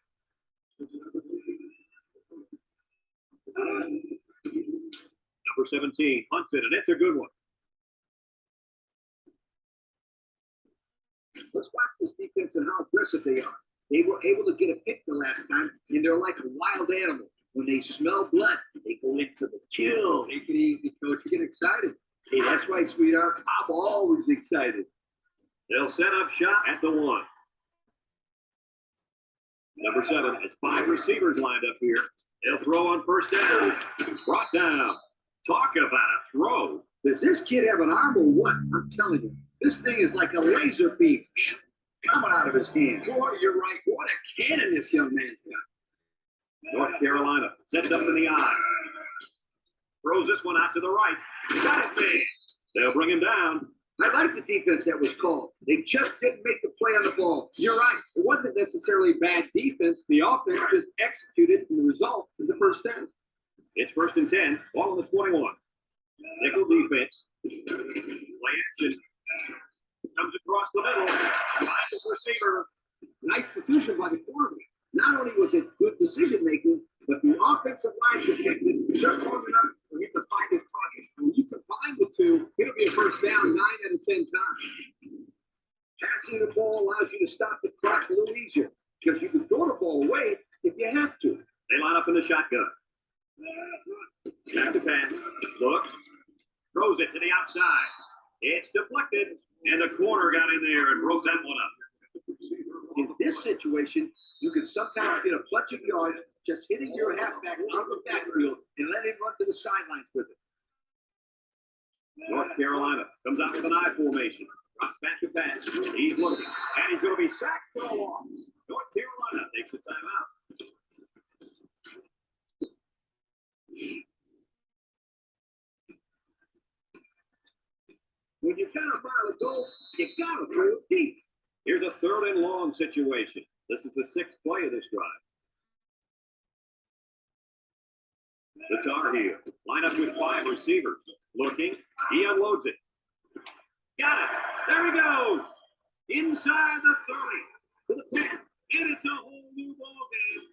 Number 17 hunts it, and it's a good one. Let's watch this defense and how aggressive they are. They were able to get a pick the last time, and they're like a wild animal. When they smell blood, they go into the kill. Take it easy, coach. You get excited. Hey, that's right, sweetheart. I'm always excited. They'll set up shop at the 1. Number 7 has 5 receivers lined up here. They'll throw on first down. Brought down. Talk about a throw. Does this kid have an arm or what? I'm telling you, this thing is like a laser beam coming out of his hand. Boy, you're right. What a cannon this young man's got. North Carolina sets up in the eye. Throws this one out to the right. Got it, man. They'll bring him down. I like the defense that was called. They just didn't make the play on the ball. You're right. It wasn't necessarily bad defense. The offense just executed, and the result is a first down. It's 1st and 10. Ball on the 21. Nickel defense. Play action. Comes across the middle. Finds his receiver. Nice decision by the quarterback. Not only was it good decision making, but the offensive line protected just long enough for him to find his target. When you combine the two, it'll be a first down 9 out of 10 times. Passing the ball allows you to stop the clock a little easier because you can throw the ball away if you have to. They line up in the shotgun. Back to pass. Looks. Throws it to the outside. It's deflected. And the corner got in there and broke that one up. In this situation, you can sometimes get a bunch of yards just hitting your halfback out of the backfield and let him run to the sidelines with it. North Carolina comes out with an I formation. Drops back to pass. He's looking. And he's going to be sacked for a loss. North Carolina takes a timeout. When you got a mile to go, you got to throw it deep. Here's a 3rd and long situation. This is the 6th play of this drive. The Tar Heel line up with 5 receivers. Looking. He unloads it. Got it. There he goes. Inside the 30 to the 10. And it's a whole new ball game.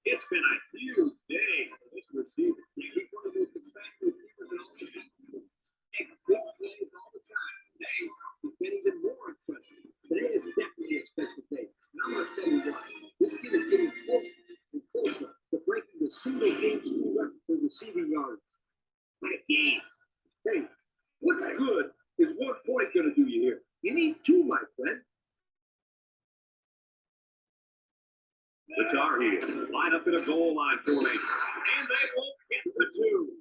It's been a huge day for this receiver. He's one of those exciting receivers in all the time. Makes big plays all the time. Today, he's been even more impressive. Today is definitely a special day. And I'm going to tell you why. This kid is getting closer and closer to breaking the single game school record for receiving yards. Like a team. Hey, what good is 1 point going to do you here? You need 2, my friend. The Tar Heels line up in a goal line formation. And they won't get the 2.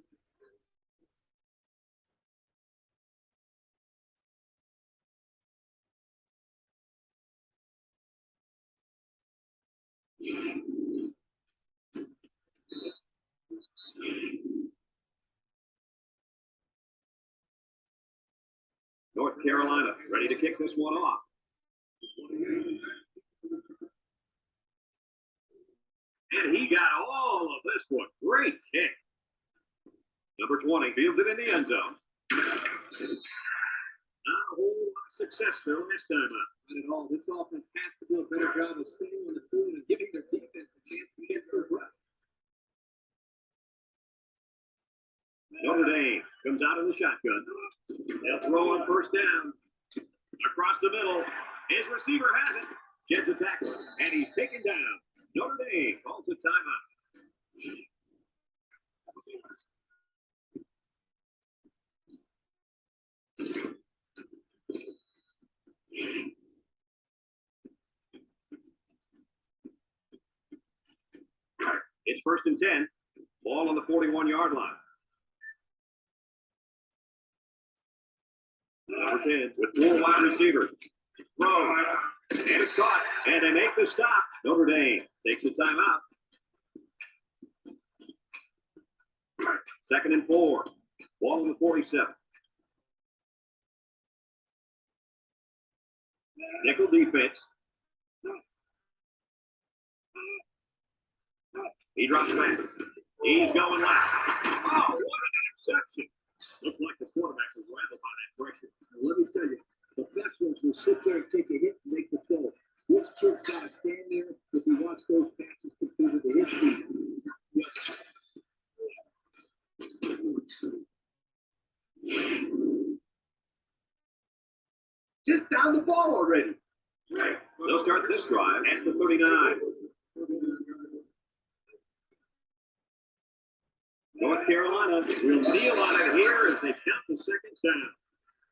North Carolina ready to kick this one off. And he got all of this one. Great kick. Number 20 fields it in the end zone. Not a whole lot of success there last time up. Not at all. This offense has to do a better job of staying on the field and giving their defense a chance to get their breath. Notre Dame comes out of the shotgun. They'll throw on 1st down. Across the middle. His receiver has it. Gets a tackle. And he's taken down. Notre Dame calls a timeout. It's 1st and 10. Ball on the 41-yard line. Number 10 with 4 wide receivers. Throw. And it's caught. And they make the stop. Notre Dame takes a timeout. 2nd and 4. Ball on the 47. Nickel defense. He drops back. He's going left. Oh, what an interception. Looks like the quarterback was rattled by that pressure. Now, let me tell you, the best ones will sit there and take a hit and make the throw. This kid's got to stand there if he wants those passes completed to his feet. Just down the ball already. They'll start this drive at the 39. North Carolina will kneel on it here as they count the seconds down.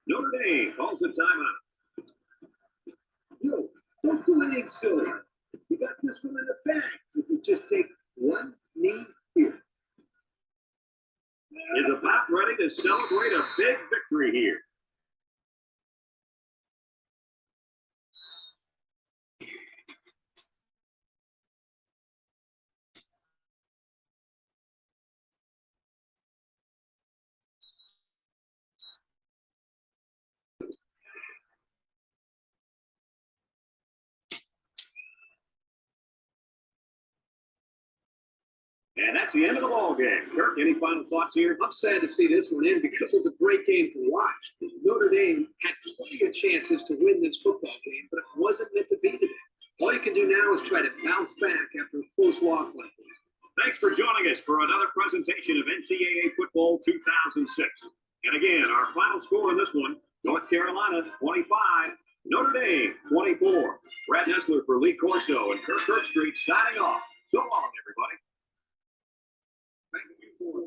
Notre Dame calls a timeout. Yo, don't do anything silly. You got this one in the bag. You can just take one knee here. Is about ready to celebrate a big victory here. And that's the end of the ball game. Kirk, any final thoughts here? I'm sad to see this one end because it was a great game to watch. Notre Dame had plenty of chances to win this football game, but it wasn't meant to be today. All you can do now is try to bounce back after a close loss like this. Thanks for joining us for another presentation of NCAA Football 2006. And again, our final score in this one, North Carolina 25, Notre Dame 24. Brad Nessler for Lee Corso and Kirk Kirkstreet signing off. So long, everybody. Thank you for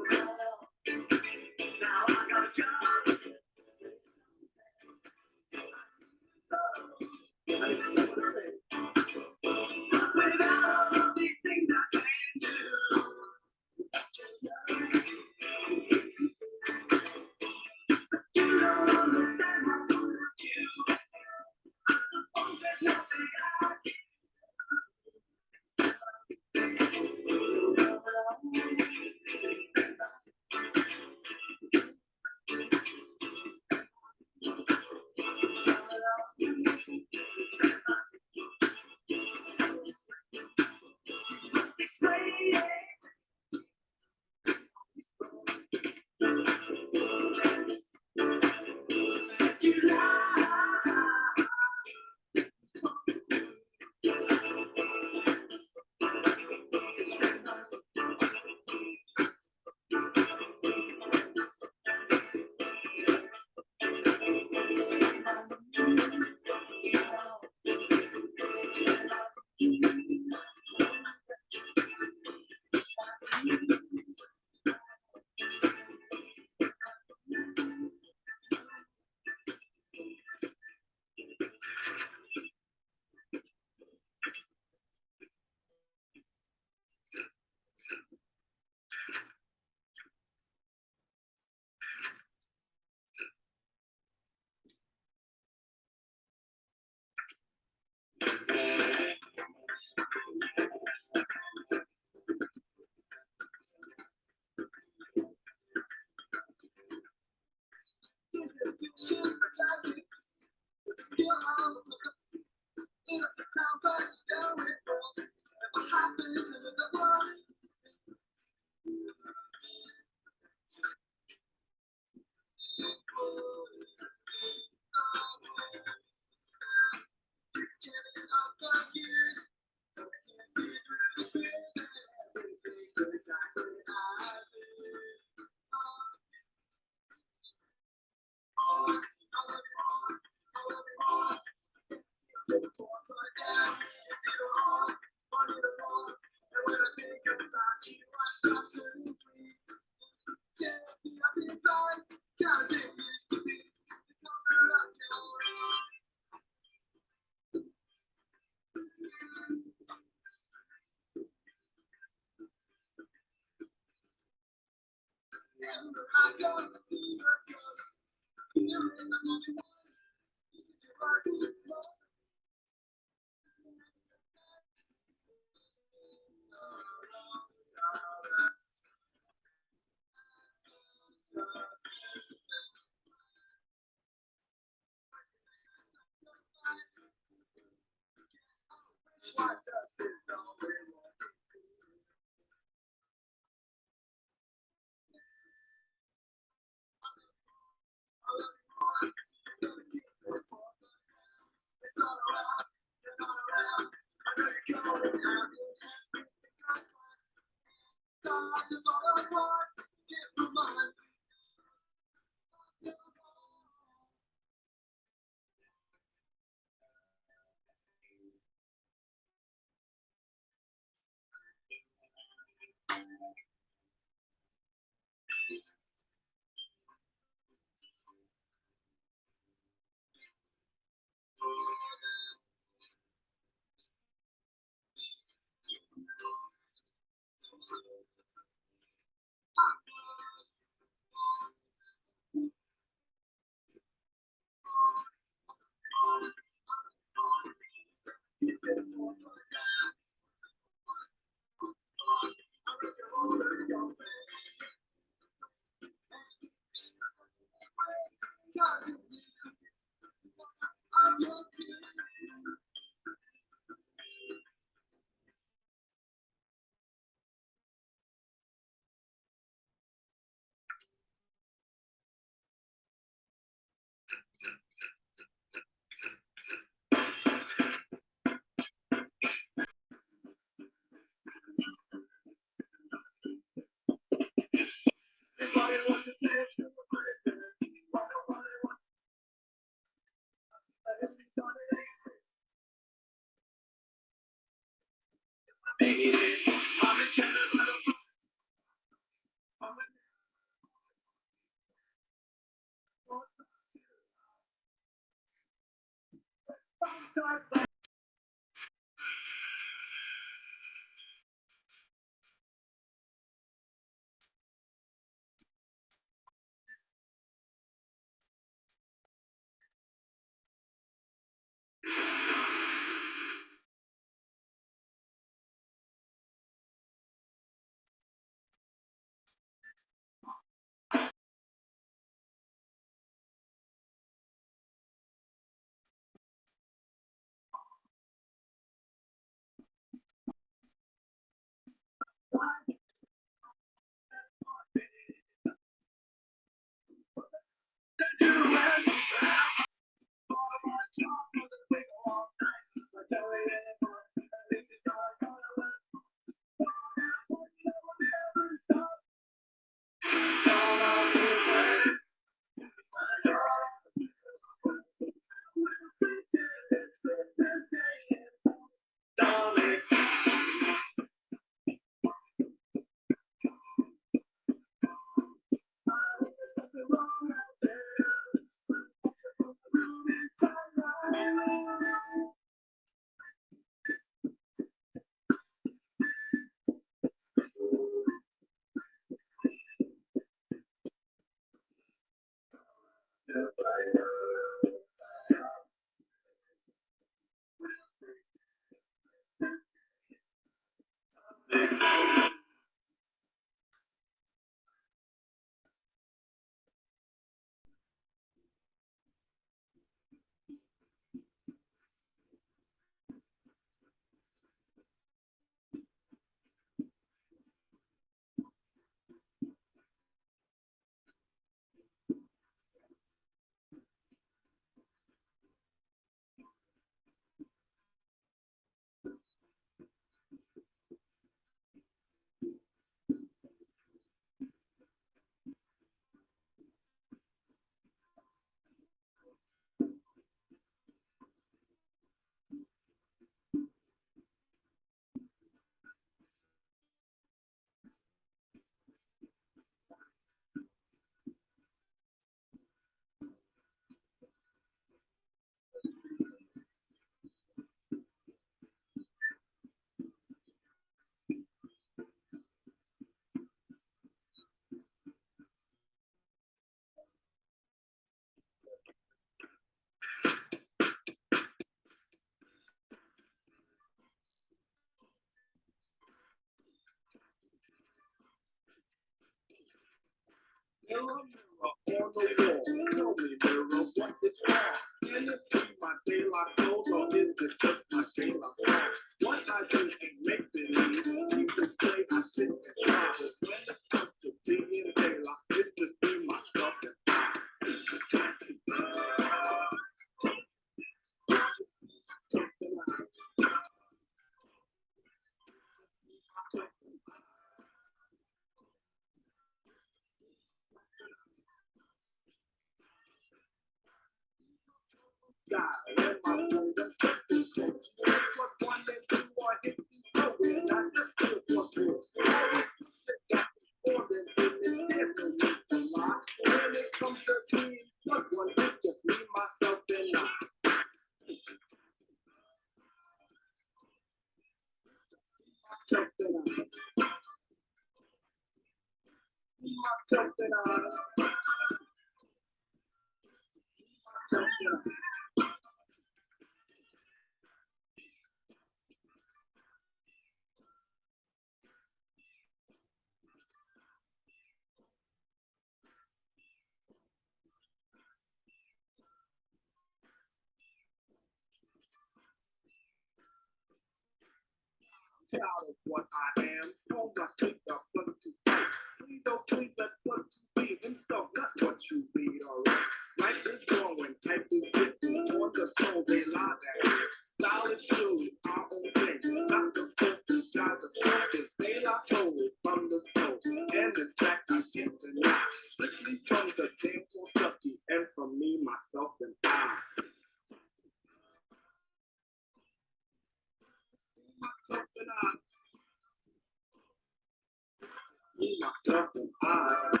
something odd.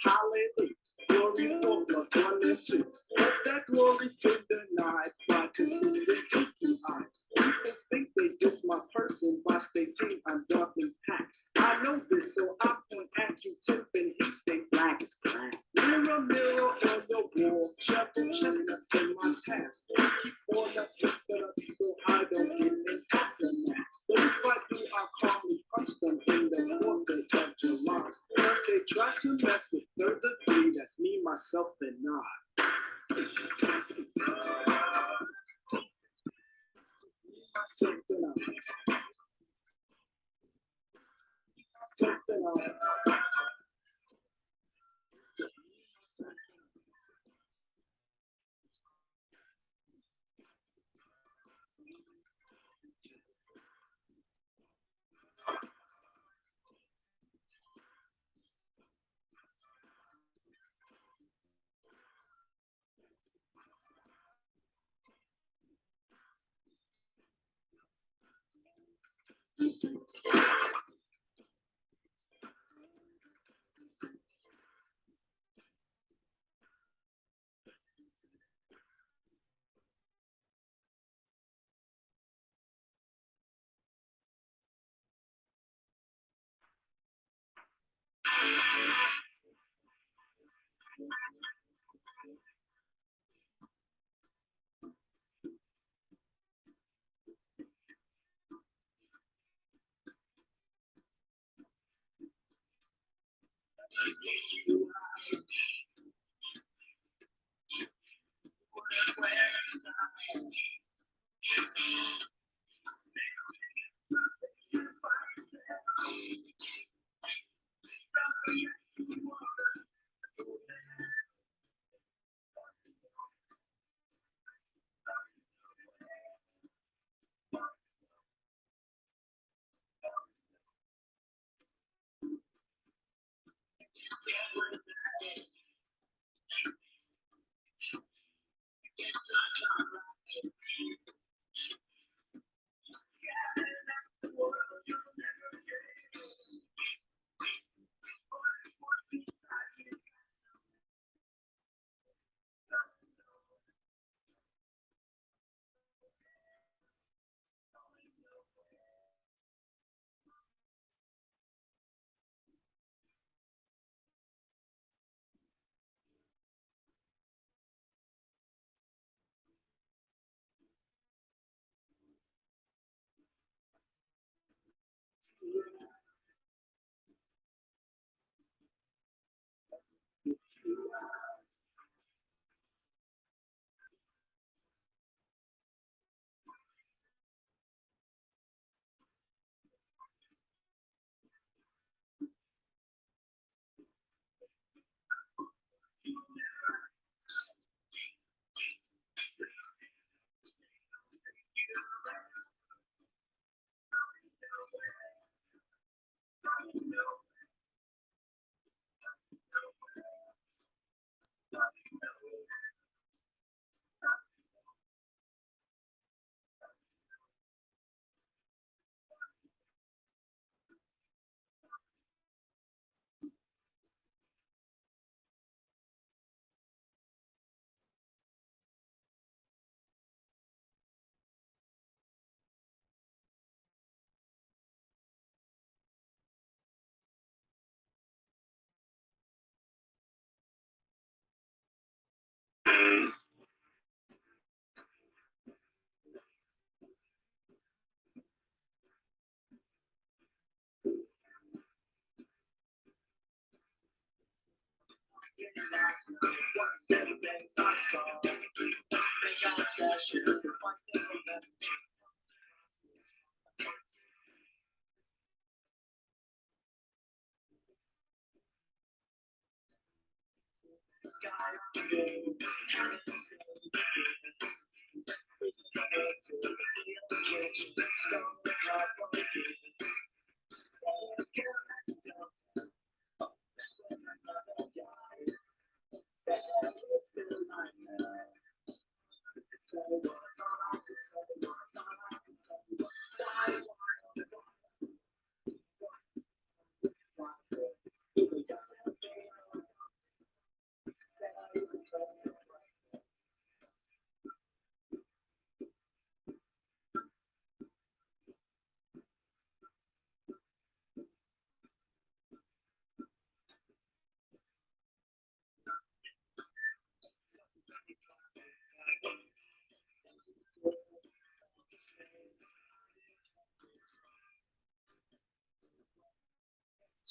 Hallelujah, glory for the 22. But that glory's been denied by considered too high. People think they diss my person by stating I'm dark and packed. I know this, so I point at you, tip, and he stay black as black. Mirror, mirror on the wall, shove the chestnut in my past. Just keep on up, keep it up, so I don't get an aftermath. But if I do, I'll calmly punch them in the 4th of July. If they try to mess with 3rd degree, that's me, myself, and I. Something else. Something else.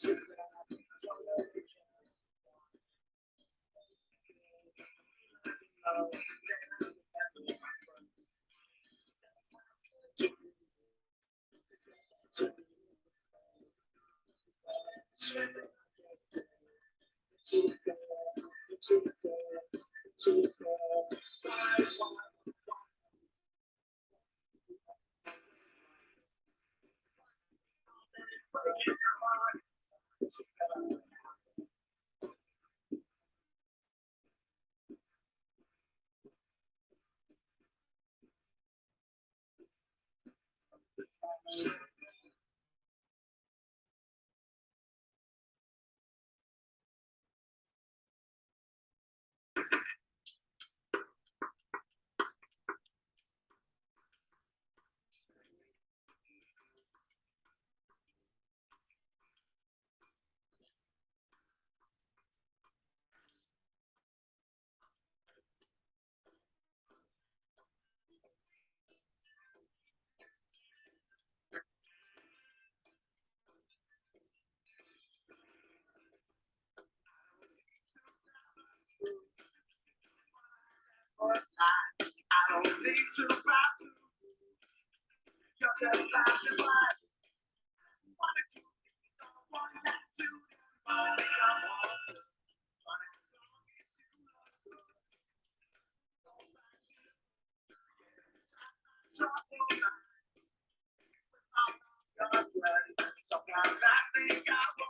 I don't need to buy to just fashion life. Wanted to, don't want that to, money I want to. Sometimes I think I want